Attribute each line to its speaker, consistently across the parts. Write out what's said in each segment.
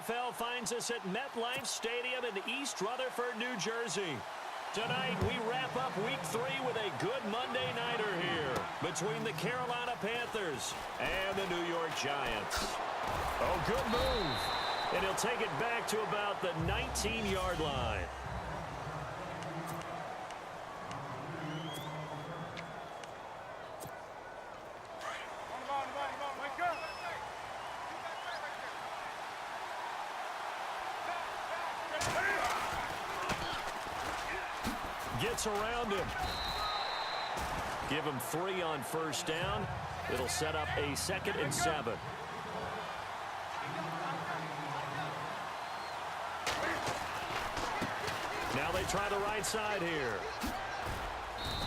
Speaker 1: NFL finds us at MetLife Stadium in East Rutherford, New Jersey. Tonight, we wrap up Week 3 with a good Monday nighter here between the Carolina Panthers and the New York Giants. Oh, good move. And he'll take it back to about the 19-yard line. Gets around him. Give him 3 on first down. It'll set up a 2nd and 7. Now they try the right side here.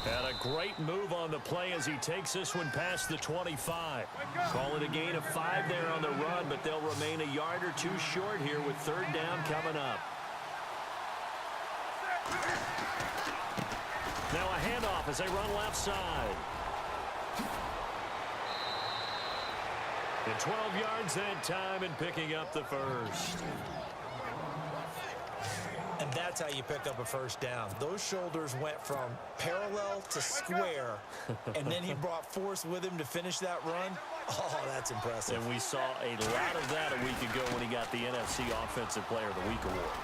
Speaker 1: And a great move on the play as he takes this one past the 25. Call it a gain of 5 there on the run, but they'll remain a yard or 2 short here with 3rd down coming up. Now a handoff as they run left side. And 12 yards that time and picking up the first.
Speaker 2: And that's how you pick up a first down. Those shoulders went from parallel to square, and then he brought force with him to finish that run. Oh, that's impressive.
Speaker 1: And we saw a lot of that a week ago when he got the NFC Offensive Player of the Week award.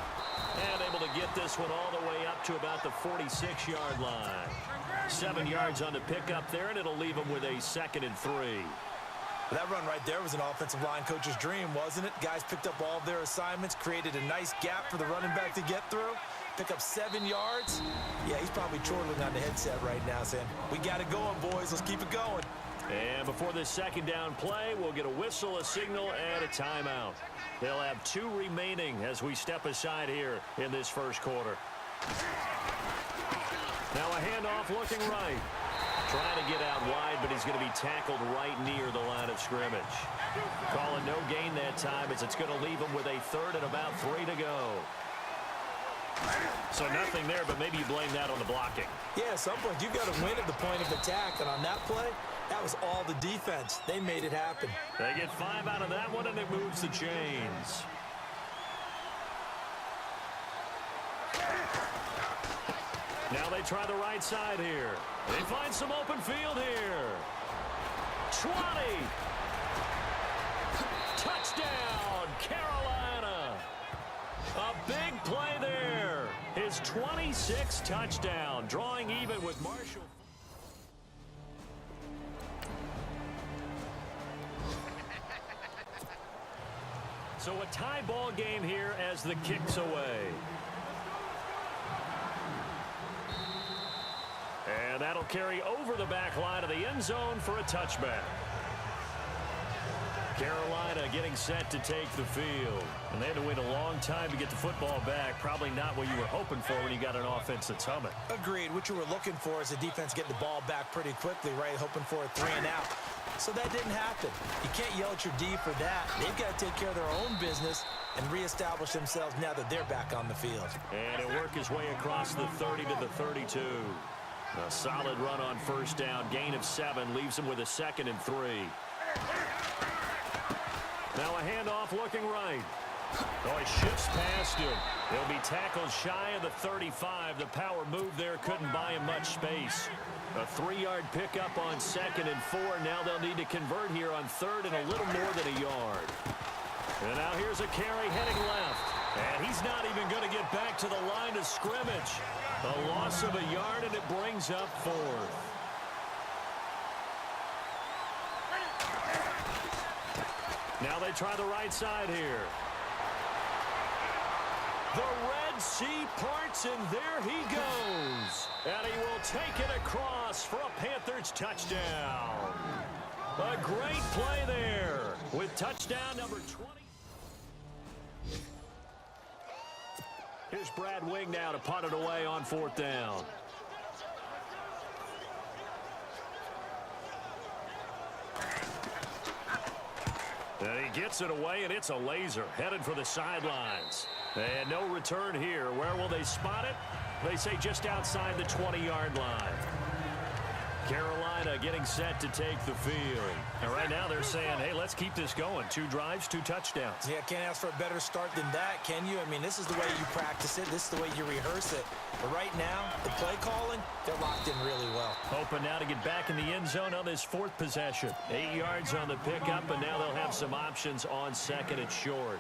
Speaker 1: And able to get this one all the way up to about the 46-yard line. 7 yards on the pickup there, and it'll leave him with a 2nd and 3.
Speaker 2: That run right there was an offensive line coach's dream, wasn't it? Guys picked up all of their assignments, created a nice gap for the running back to get through. Pick up 7 yards. Yeah, he's probably chortling on the headset right now saying, we got it going, boys. Let's keep it going.
Speaker 1: And before this 2nd down play, we'll get a whistle, a signal, and a timeout. They'll have 2 remaining as we step aside here in this first quarter. Now a handoff looking right. Trying to get out wide, but he's going to be tackled right near the line of scrimmage. Call it no gain that time as it's going to leave him with a 3rd and about 3 to go. So nothing there, but maybe you blame that on the blocking.
Speaker 2: Yeah, at some point you've got to win at the point of attack, and on that play, that was all the defense. They made it happen.
Speaker 1: They get 5 out of that one, and it moves the chains. Now they try the right side here. They find some open field here. 20. Touchdown, Carolina. A big play there. His 26th touchdown, drawing even with Marshall. So a tie ball game here as the kick's away. And that'll carry over the back line of the end zone for a touchback. Carolina getting set to take the field. And they had to wait a long time to get the football back. Probably not what you were hoping for when you got an offense that's humming.
Speaker 2: Agreed. What you were looking for is the defense getting the ball back pretty quickly, right? Hoping for a 3 and out. So that didn't happen. You can't yell at your D for that. They've got to take care of their own business and reestablish themselves now that they're back on the field.
Speaker 1: And he'll work his way across the 30 to the 32. A solid run on first down. Gain of 7 leaves him with a 2nd and 3. Now a handoff looking right. Oh, he shifts past him. He'll be tackled shy of the 35. The power move there couldn't buy him much space. A 3-yard pickup on 2nd and 4. Now they'll need to convert here on 3rd and a little more than a yard. And now here's a carry heading left. And he's not even going to get back to the line of scrimmage. A loss of a yard, and it brings up 4th. Now they try the right side here. The Red Sea parts, and there he goes. And he will take it across for a Panthers touchdown. A great play there with touchdown number 20. Here's Brad Wing now to punt it away on 4th down. And he gets it away, and it's a laser headed for the sidelines. And no return here. Where will they spot it? They say just outside the 20-yard line. Carolina getting set to take the field. And right now they're saying, hey, let's keep this going. 2 drives, 2 touchdowns.
Speaker 2: Yeah, can't ask for a better start than that, can you? I mean, this is the way you practice it. This is the way you rehearse it. But right now, the play calling, they're locked in really well.
Speaker 1: Hoping now to get back in the end zone on this 4th possession. 8 yards on the pickup, and now they'll have some options on 2nd and short.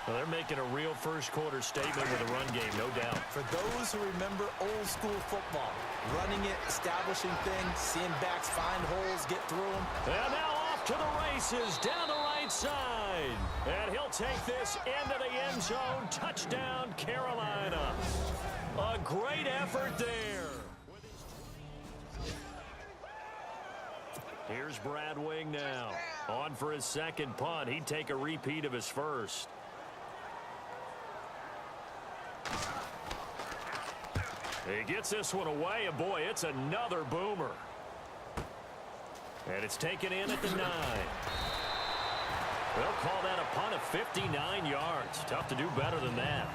Speaker 1: Well, they're making a real first-quarter statement with a run game, no doubt.
Speaker 2: For those who remember old-school football, running it, establishing things, seeing backs find holes, get through them.
Speaker 1: And now off to the races down the right side. And he'll take this into the end zone. Touchdown, Carolina. A great effort there. Here's Brad Wing now. On for his 2nd punt. He'd take a repeat of his first. He gets this one away, and boy, it's another boomer. And it's taken in at the 9. They'll call that a punt of 59 yards. Tough to do better than that.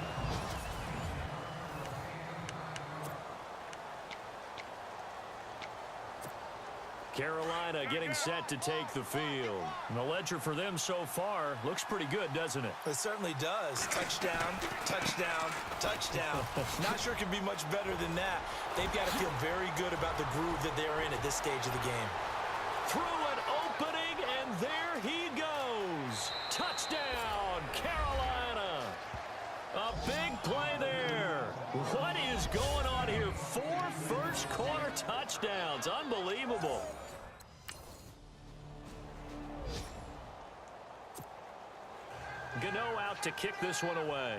Speaker 1: Carolina getting set to take the field. And the ledger for them so far looks pretty good, doesn't it?
Speaker 2: It certainly does. Touchdown, touchdown, touchdown. Not sure it can be much better than that. They've got to feel very good about the groove that they're in at this stage of the game.
Speaker 1: Through an opening, and there he goes. Touchdown, Carolina. A big play there. What is going on here? 4 first-quarter touchdowns. Unbelievable. Gano out to kick this one away.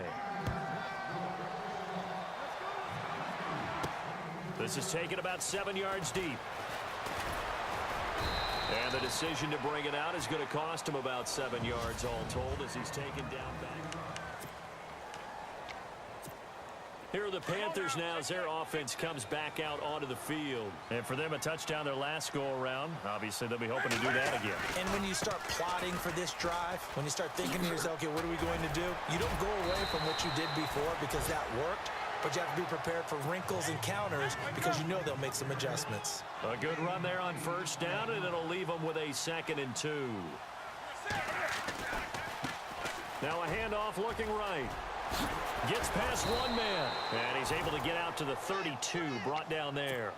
Speaker 1: This is taken about 7 yards deep. And the decision to bring it out is going to cost him about 7 yards all told as he's taken down back. Here are the Panthers now as their offense comes back out onto the field. And for them, a touchdown their last go-around. Obviously, they'll be hoping to do that again.
Speaker 2: And when you start plotting for this drive, when you start thinking to yourself, okay, what are we going to do? You don't go away from what you did before because that worked, but you have to be prepared for wrinkles and counters because you know they'll make some adjustments.
Speaker 1: A good run there on 1st down, and it'll leave them with a 2nd and 2. Now a handoff looking right. Gets past one man, and he's able to get out to the 32, brought down there.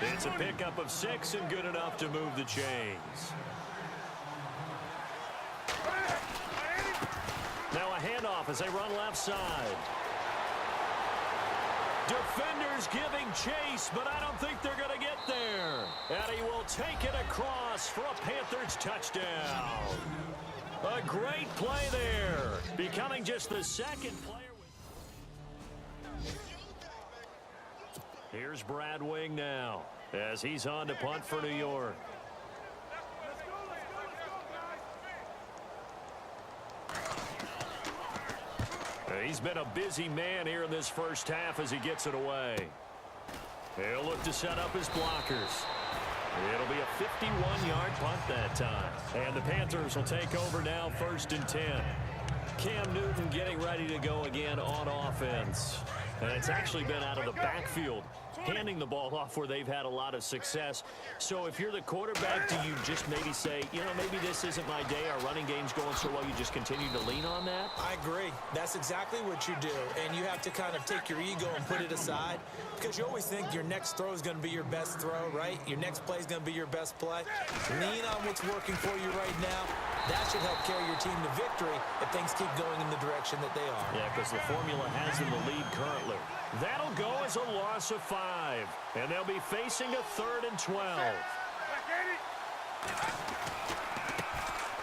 Speaker 1: It's a pickup of 6 and good enough to move the chains. Now a handoff as they run left side. Defenders giving chase, but I don't think they're going to get there. And he will take it across for a Panthers touchdown. A great play there, becoming just the 2nd player. Here's Brad Wing now as he's on to punt for New York. He's been a busy man here in this 1st half as he gets it away. He'll look to set up his blockers. It'll be a 51-yard punt that time. And the Panthers will take over now 1st and 10. Cam Newton getting ready to go again on offense. And it's actually been out of the backfield, handing the ball off where they've had a lot of success. So if you're the quarterback, do you just maybe say, you know, maybe this isn't my day, our running game's going so well, you just continue to lean on that?
Speaker 2: I agree. That's exactly what you do. And you have to kind of take your ego and put it aside because you always think your next throw is going to be your best throw, right? Your next play is going to be your best play. Lean on what's working for you right now. That should help carry your team to victory if things keep going in the direction that they are.
Speaker 1: Yeah, because the formula has them the lead currently. That'll go as a loss of 5. And they'll be facing a 3rd and 12.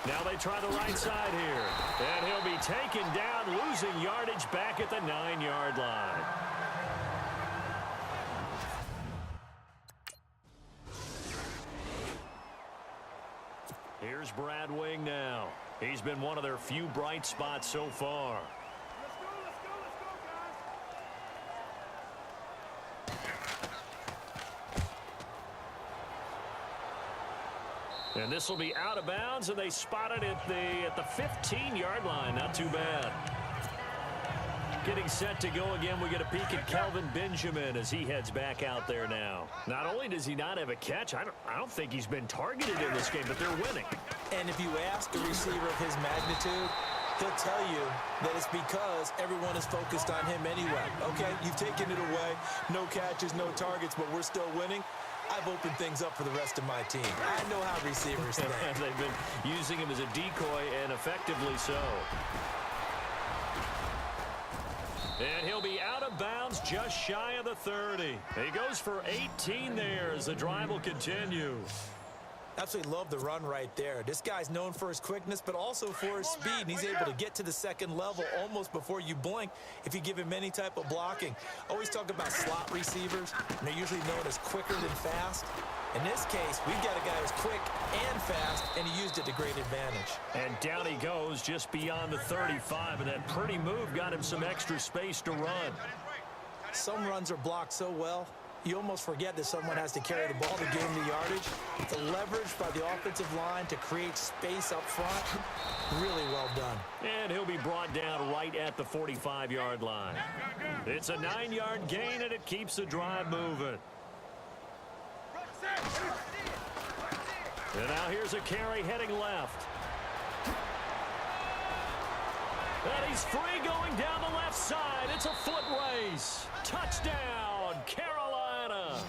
Speaker 1: Now they try the right side here. And he'll be taken down, losing yardage back at the 9-yard line. Here's Brad Wing now. He's been one of their few bright spots so far. And this will be out of bounds, and they spot it at the 15-yard line. Not too bad. Getting set to go again, we get a peek at Kelvin Benjamin as he heads back out there now. Not only does he not have a catch, I don't think he's been targeted in this game, but they're winning.
Speaker 2: And if you ask a receiver of his magnitude, he'll tell you that it's because everyone is focused on him anyway. Okay, you've taken it away. No catches, no targets, but we're still winning. I've opened things up for the rest of my team. I know how receivers think.
Speaker 1: They've been using him as a decoy, and effectively so. And he'll be out of bounds just shy of the 30. He goes for 18 there as the drive will continue.
Speaker 2: Absolutely love the run right there. This guy's known for his quickness, but also for his speed. And he's able to get to the second level almost before you blink if you give him any type of blocking. Always talk about slot receivers, and they're usually known as quicker than fast. In this case, we've got a guy who's quick and fast, and he used it to great advantage.
Speaker 1: And down he goes just beyond the 35, and that pretty move got him some extra space to run.
Speaker 2: Some runs are blocked so well, you almost forget that someone has to carry the ball to gain the yardage. The leverage by the offensive line to create space up front, really well done.
Speaker 1: And he'll be brought down right at the 45-yard line. It's a 9-yard gain, and it keeps the drive moving. And now here's a carry heading left. And he's free going down the left side. It's a foot race. Touchdown, Carolina.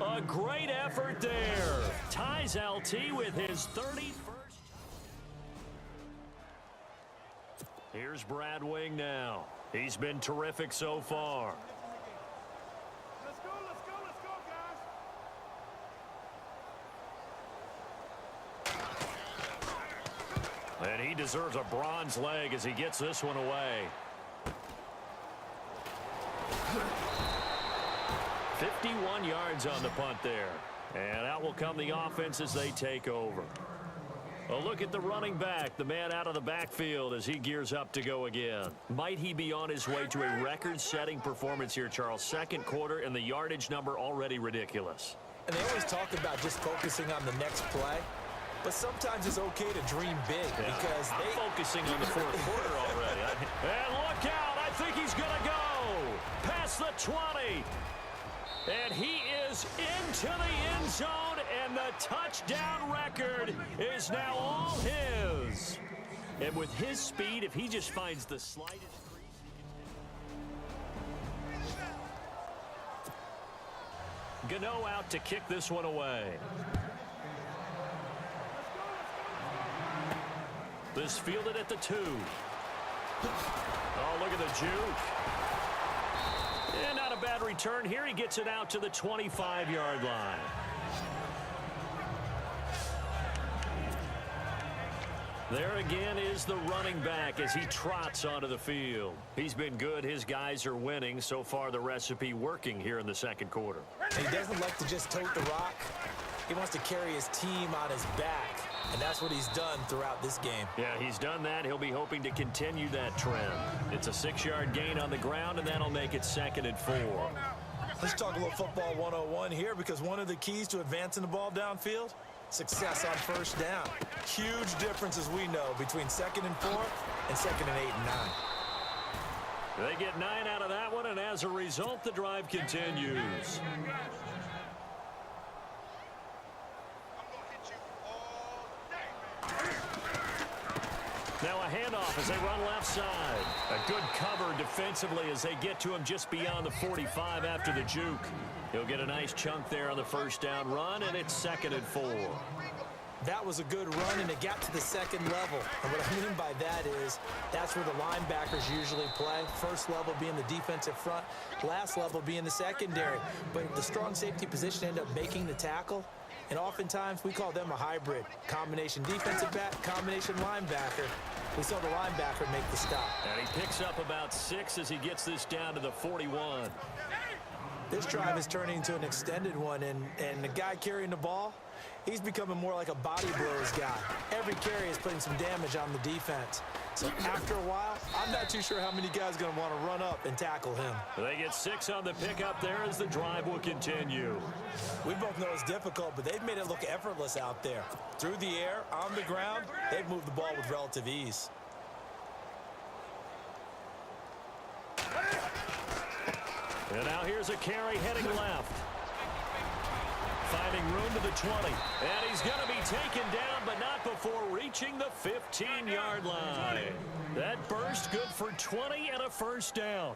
Speaker 1: A great effort there. Ties LT with his 31st. Here's Brad Wing now. He's been terrific so far.
Speaker 3: Let's go, guys.
Speaker 1: And he deserves a bronze leg as he gets this one away. 51 yards on the punt there. And out will come the offense as they take over. A look at the running back, the man out of the backfield as he gears up to go again. Might he be on his way to a record-setting performance here, Charles? Second quarter and the yardage number already ridiculous.
Speaker 2: And they always talk about just focusing on the next play. But sometimes it's okay to dream big because
Speaker 1: I'm focusing on the fourth quarter already. And look out. I think he's going to go past the 20. And he is into the end zone, and the touchdown record is now all his. And with his speed, if he just finds the slightest crease. Gano out to kick this one away. This fielded at the 2. Oh, look at the juke. And not a bad return here. He gets it out to the 25-yard line. There again is the running back as he trots onto the field. He's been good. His guys are winning. So far, the recipe working here in the second quarter.
Speaker 2: And he doesn't like to just tote the rock. He wants to carry his team on his back. And that's what he's done throughout this game.
Speaker 1: Yeah, he's done that. He'll be hoping to continue that trend. It's a 6-yard gain on the ground, and that'll make it 2nd and 4.
Speaker 2: Let's talk a little football 101 here because one of the keys to advancing the ball downfield, success on first down. Huge difference, as we know, between 2nd and 4 and 2nd and 8 and 9.
Speaker 1: They get 9 out of that one, and as a result, the drive continues. Now a handoff as they run left side. A good cover defensively as they get to him just beyond the 45 after the juke. He'll get a nice chunk there on the first down run, and it's 2nd and 4.
Speaker 2: That was a good run, and it got to the second level. And what I mean by that is that's where the linebackers usually play. First level being the defensive front, last level being the secondary. But the strong safety position ended up making the tackle. And oftentimes, we call them a hybrid. Combination defensive back, combination linebacker. We saw the linebacker make the stop.
Speaker 1: And he picks up about 6 as he gets this down to the 41.
Speaker 2: This drive is turning into an extended one, and the guy carrying the ball, he's becoming more like a body blows guy. Every carry is putting some damage on the defense. So after a while, I'm not too sure how many guys are going to want to run up and tackle him.
Speaker 1: They get 6 on the pickup there as the drive will continue.
Speaker 2: We both know it's difficult, but they've made it look effortless out there. Through the air, on the ground, they've moved the ball with relative ease.
Speaker 1: And now here's a carry heading left. Finding room to the 20. And he's going to be taken down, but not before reaching the 15-yard line. That burst good for 20 and a first down.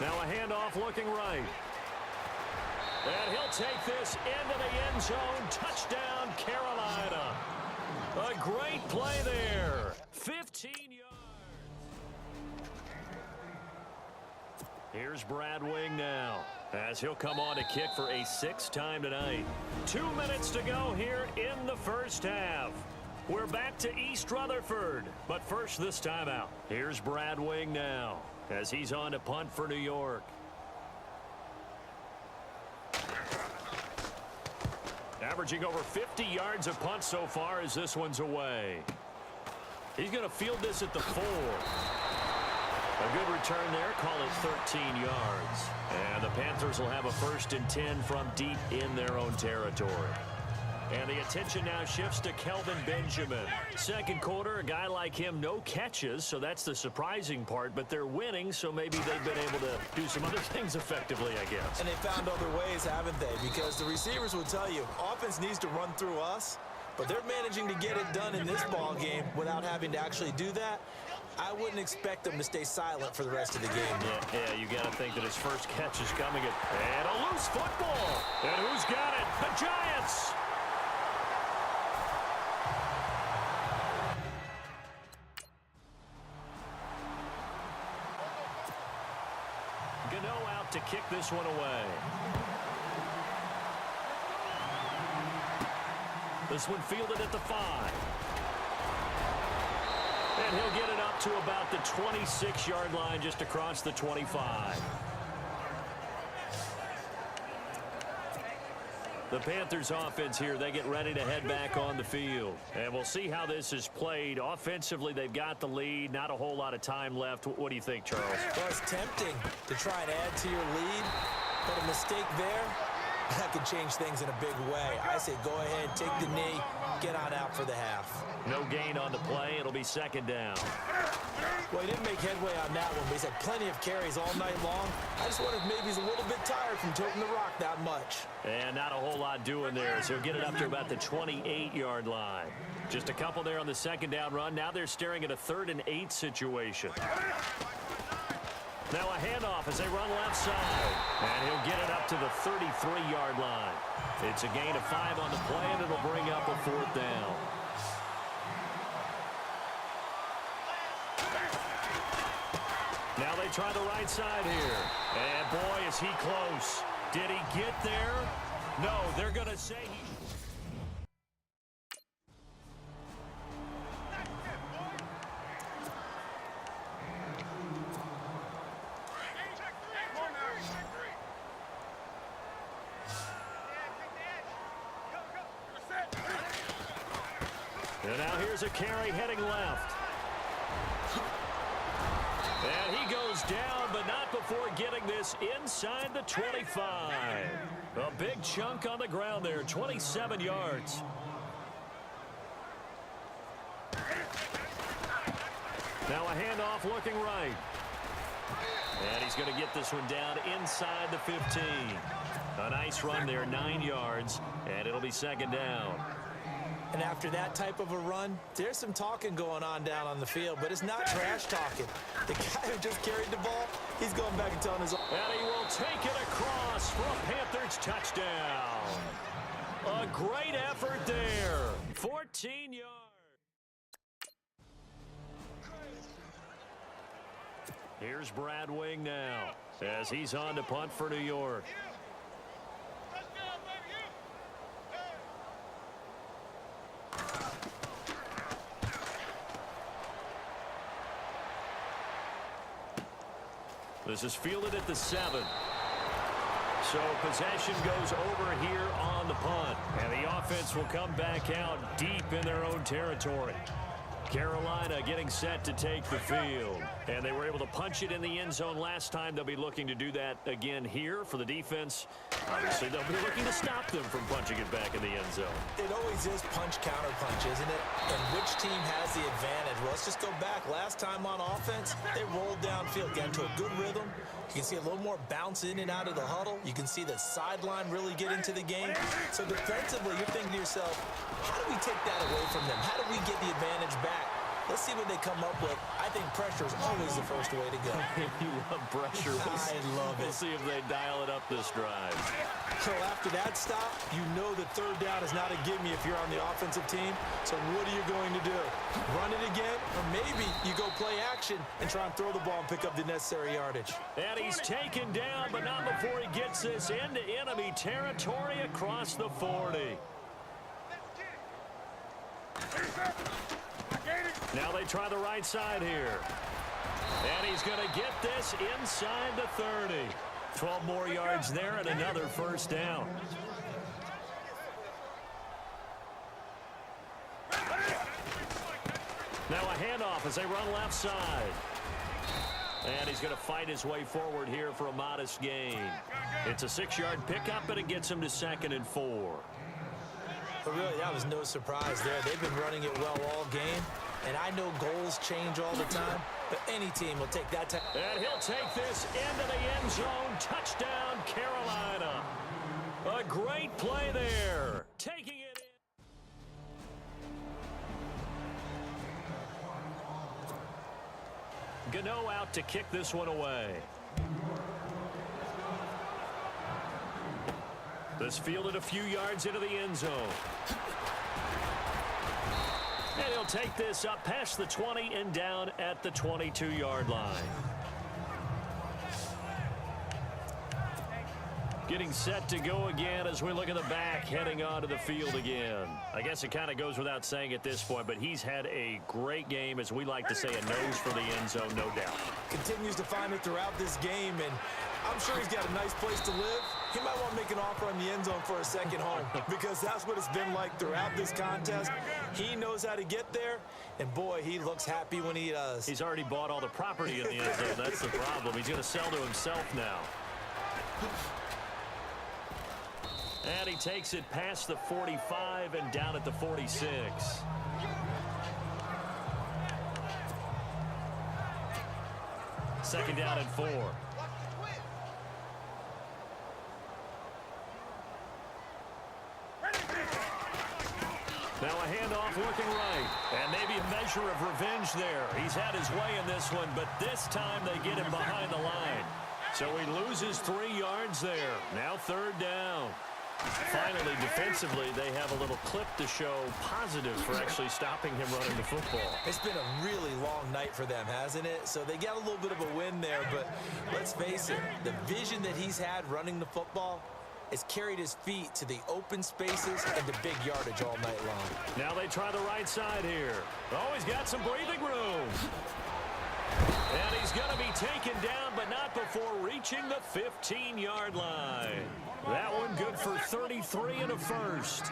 Speaker 1: Now a handoff looking right. And he'll take this into the end zone. Touchdown, Carolina. A great play there. 15 yards. Here's Brad Wing now, as he'll come on to kick for a sixth time tonight. 2 minutes to go here in the first half. We're back to East Rutherford, but first this time out. Here's Brad Wing now, as he's on to punt for New York. Averaging over 50 yards a punt so far as this one's away. He's going to field this at the 4. A good return there, call it 13 yards. And the Panthers will have a 1st and 10 from deep in their own territory. And the attention now shifts to Kelvin Benjamin. Second quarter, a guy like him, no catches, so that's the surprising part. But they're winning, so maybe they've been able to do some other things effectively, I guess.
Speaker 2: And they found other ways, haven't they? Because the receivers will tell you, offense needs to run through us, but they're managing to get it done in this ball game without having to actually do that. I wouldn't expect them to stay silent for the rest of the game.
Speaker 1: Yeah, you got to think that his first catch is coming. And a loose football. And who's got it? The Giants. Gano out to kick this one away. This one fielded at the 5. And he'll get it up to about the 26-yard line, just across the 25. The Panthers offense here, they get ready to head back on the field. And we'll see how this is played. Offensively, they've got the lead. Not a whole lot of time left. What do you think, Charles?
Speaker 2: Well, it's tempting to try and add to your lead, but a mistake there, that could change things in a big way. I say go ahead, take the knee, get on out for the half.
Speaker 1: No gain on the play. It'll be second down.
Speaker 2: Well, he didn't make headway on that one, but he's had plenty of carries all night long. I just wonder if maybe he's a little bit tired from tilting the rock that much.
Speaker 1: And not a whole lot doing there, so he'll get it up to about the 28-yard line. Just a couple there on the second down run. Now they're staring at a 3rd and 8 situation. Now a handoff as they run left side. And he'll get it up to the 33-yard line. It's a gain of 5 on the play, and it'll bring up a 4th down. Now they try the right side here. And boy, is he close. Did he get there? No, they're going to say he... And now here's a carry heading left. And he goes down, but not before getting this inside the 25. A big chunk on the ground there, 27 yards. Now a handoff looking right. And he's going to get this one down inside the 15. A nice run there, 9 yards, and it'll be second down.
Speaker 2: And after that type of a run, there's some talking going on down on the field, but it's not trash talking. The guy who just carried the ball, he's going back and telling his...
Speaker 1: And he will take it across for a Panthers touchdown. A great effort there. 14 yards. Here's Brad Wing now, as he's on to punt for New York. This is fielded at the 7. So possession goes over here on the punt. And the offense will come back out deep in their own territory. Carolina getting set to take the field. And they were able to punch it in the end zone last time. They'll be looking to do that again here for the defense. Obviously, they'll be looking to stop them from punching it back in the end zone.
Speaker 2: It always is punch-counter punch, isn't it? And which team has the advantage? Well, let's just go back. Last time on offense, they rolled downfield, got into a good rhythm. You can see a little more bounce in and out of the huddle. You can see the sideline really get into the game. So defensively, you're thinking to yourself, how do we take that away from them? How do we get the advantage back? Let's see what they come up with. I think pressure is always the first way to go.
Speaker 1: You love pressure.
Speaker 2: I love it.
Speaker 1: We'll see if they dial it up this drive.
Speaker 2: So after that stop, you know that third down is not a gimme if you're on the offensive team. So what are you going to do? Run it again? Or maybe you go play action and try and throw the ball and pick up the necessary yardage.
Speaker 1: And he's taken down, but not before he gets this into enemy territory across the 40. Now they try the right side here. And he's going to get this inside the 30. 12 more yards there and another first down. Now a handoff as they run left side. And he's going to fight his way forward here for a modest gain. It's a 6-yard pickup, and it gets him to 2nd and 4.
Speaker 2: But really, that was no surprise there. They've been running it well all game. And I know goals change all the time, but any team will take that time.
Speaker 1: And he'll take this into the end zone. Touchdown, Carolina. A great play there. Taking it in. Gano out to kick this one away. This fielded a few yards into the end zone. And he'll take this up past the 20 and down at the 22-yard line. Getting set to go again as we look at the back, heading onto the field again. I guess it kind of goes without saying at this point, but he's had a great game, as we like to say, a nose for the end zone, no doubt.
Speaker 2: Continues to find it throughout this game, and I'm sure he's got a nice place to live. He might want to make an offer on the end zone for a second home because that's what it's been like throughout this contest. He knows how to get there, and boy, he looks happy when he does.
Speaker 1: He's already bought all the property in the end zone. That's the problem. He's going to sell to himself now. And he takes it past the 45 and down at the 46. Second down and 4. Now a handoff looking right. And maybe a measure of revenge there. He's had his way in this one, but this time they get him behind the line. So he loses 3 yards there. Now third down. Finally, defensively, they have a little clip to show positive for actually stopping him running the football.
Speaker 2: It's been a really long night for them, hasn't it? So they got a little bit of a win there, but let's face it, the vision that he's had running the football has carried his feet to the open spaces and the big yardage all night long.
Speaker 1: Now they try the right side here. Oh, he's got some breathing room. And he's going to be taken down, but not before reaching the 15-yard line. That one good for 33 and a first.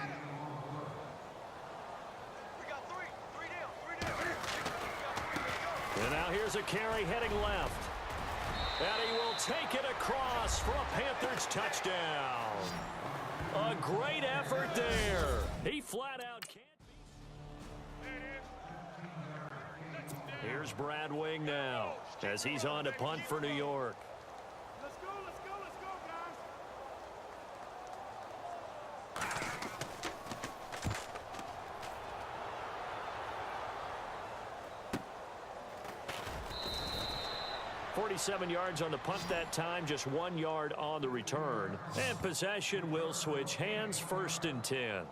Speaker 3: We got three down.
Speaker 1: And now here's a carry heading left. And he will take it across for a Panthers touchdown. A great effort there. He flat out can't be. Here's Brad Wing now as he's on to punt for New York.
Speaker 3: Let's go, guys.
Speaker 1: 47 yards on the punt that time, just 1 yard on the return. And possession will switch hands, 1st and 10.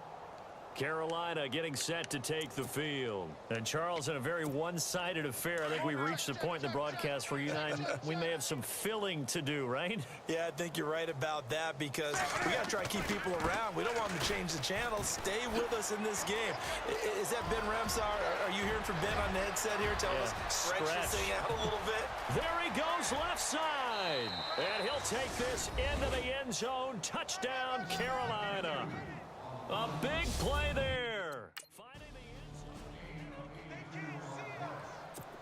Speaker 1: Carolina getting set to take the field. And Charles, in a very one-sided affair, I think we reached the point in the broadcast where you and I, we may have some filling to do, right?
Speaker 2: Yeah, I think you're right about that because we got to try to keep people around. We don't want them to change the channel. Stay with us in this game. Is that Ben Ramsar? Are you hearing from Ben on the headset here? Tell us, stretch this thing out a little bit.
Speaker 1: There he goes, left side. And he'll take this into the end zone. Touchdown, Carolina. A big play there. Finding the end zone.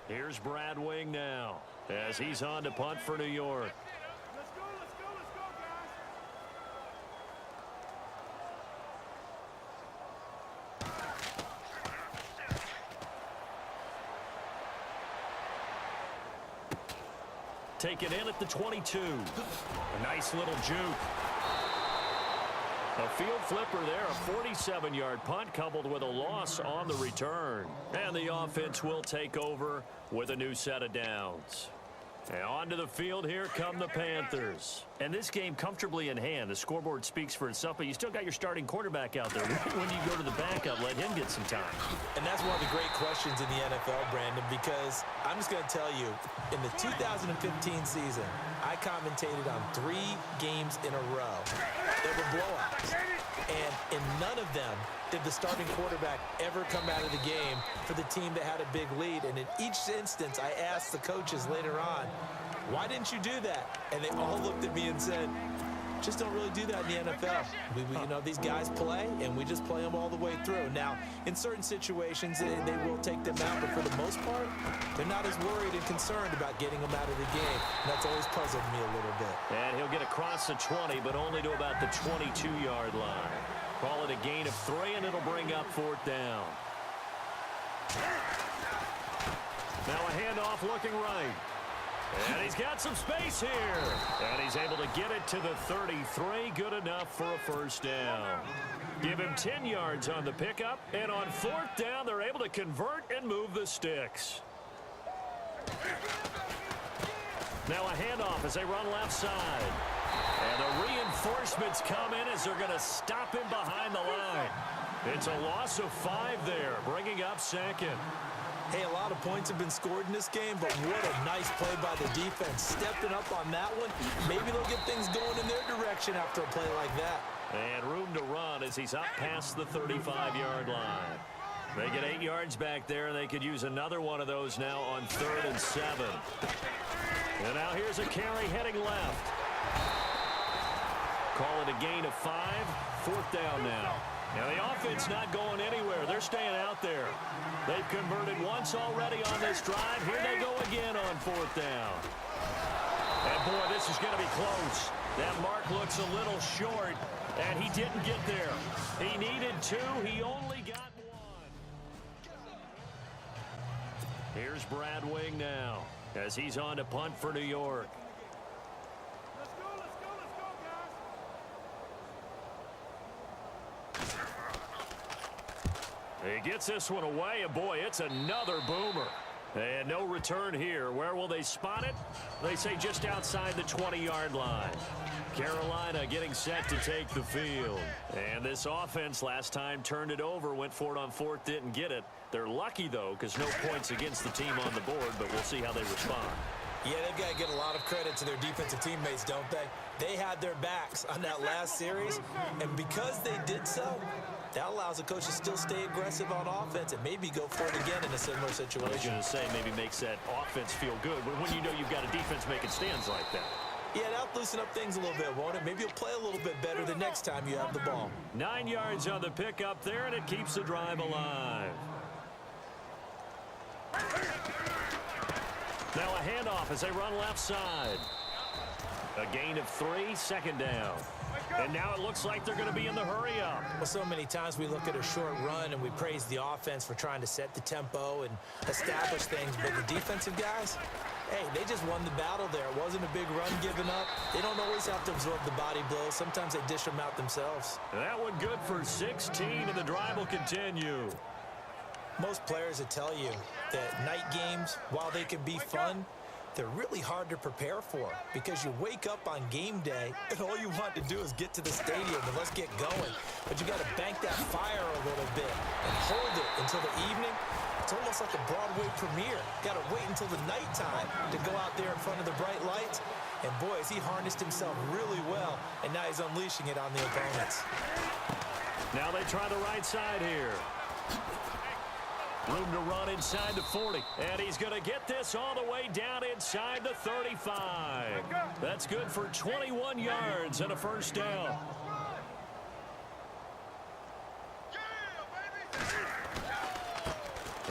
Speaker 1: Here's Brad Wing now as he's on to punt for New York.
Speaker 3: Let's go, guys.
Speaker 1: take it in at the 22. A nice little juke. A field flipper there, a 47-yard punt coupled with a loss on the return. And the offense will take over with a new set of downs. And onto the field, here come the Panthers. And this game comfortably in hand. The scoreboard speaks for itself, but you still got your starting quarterback out there. When you go to the backup, let him get some time.
Speaker 2: And that's one of the great questions in the NFL, Brandon, because I'm just going to tell you, in the 2015 season, I commentated on 3 games in a row. There were blowouts. And in none of them did the starting quarterback ever come out of the game for the team that had a big lead. And in each instance, I asked the coaches later on, why didn't you do that? And they all looked at me and said, just don't really do that in the NFL. You know, these guys play, and we just play them all the way through. Now, in certain situations, they will take them out, but for the most part, they're not as worried and concerned about getting them out of the game. And that's always puzzled me a little bit.
Speaker 1: And he'll get across the 20, but only to about the 22-yard line. Call it a gain of 3, and it'll bring up 4th down. Now a handoff looking right. And he's got some space here. And he's able to get it to the 33. Good enough for a first down. Give him 10 yards on the pickup. And on 4th down, they're able to convert and move the sticks. Now a handoff as they run left side. And the reinforcements come in as they're going to stop him behind the line. It's a loss of 5 there, bringing up 2nd.
Speaker 2: Hey, a lot of points have been scored in this game, but what a nice play by the defense. Stepping up on that one, maybe they'll get things going in their direction after a play like that.
Speaker 1: And room to run as he's up past the 35-yard line. They get 8 yards back there, and they could use another one of those now on 3rd and 7. And now here's a carry heading left. Call it a gain of 5. 4th down now. Now the offense not going anywhere. They're staying out there. They've converted once already on this drive. Here they go again on 4th down. And boy, this is going to be close. That mark looks a little short, and he didn't get there. He needed 2. He only got 1. Here's Brad Wing now as he's on to punt for New York.
Speaker 3: Let's go, let's go, let's go, guys.
Speaker 1: He gets this one away, and boy, it's another boomer. And no return here. Where will they spot it? They say just outside the 20-yard line. Carolina getting set to take the field. And this offense last time turned it over, went for it on 4th, didn't get it. They're lucky, though, because no points against the team on the board, but we'll see how they respond.
Speaker 2: Yeah, they've got to get a lot of credit to their defensive teammates, don't they? They had their backs on that last series, and because they did so, that allows the coach to still stay aggressive on offense and maybe go for it again in a similar situation.
Speaker 1: I was going to say maybe makes that offense feel good, but when you know you've got a defense making stands like that.
Speaker 2: Yeah, that'll loosen up things a little bit, won't it? Maybe you'll play a little bit better the next time you have the ball.
Speaker 1: 9 yards on the pickup there, and it keeps the drive alive. Now a handoff as they run left side. A gain of 3, 2nd down. And now it looks like they're going to be in the hurry-up.
Speaker 2: Well, so many times we look at a short run and we praise the offense for trying to set the tempo and establish things, but the defensive guys, hey, they just won the battle there. It wasn't a big run given up. They don't always have to absorb the body blows. Sometimes they dish them out themselves.
Speaker 1: That one good for 16, and the drive will continue.
Speaker 2: Most players will tell you that night games, while they can be fun, they're really hard to prepare for because you wake up on game day and all you want to do is get to the stadium and let's get going. But you got to bank that fire a little bit and hold it until the evening. It's almost like a Broadway premiere. Got to wait until the nighttime to go out there in front of the bright lights. And boy, has he harnessed himself really well, and now he's unleashing it on the opponents.
Speaker 1: Now they try the right side here. Room to run inside the 40. And he's going to get this all the way down inside the 35. That's good for 21 yards and a first down.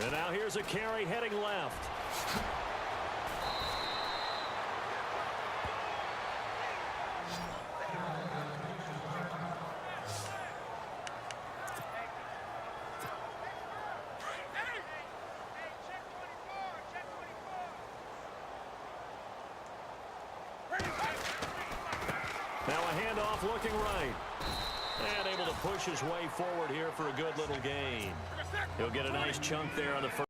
Speaker 1: And now here's a carry heading left. Now a handoff looking right. And able to push his way forward here for a good little gain. He'll get a nice chunk there on the first.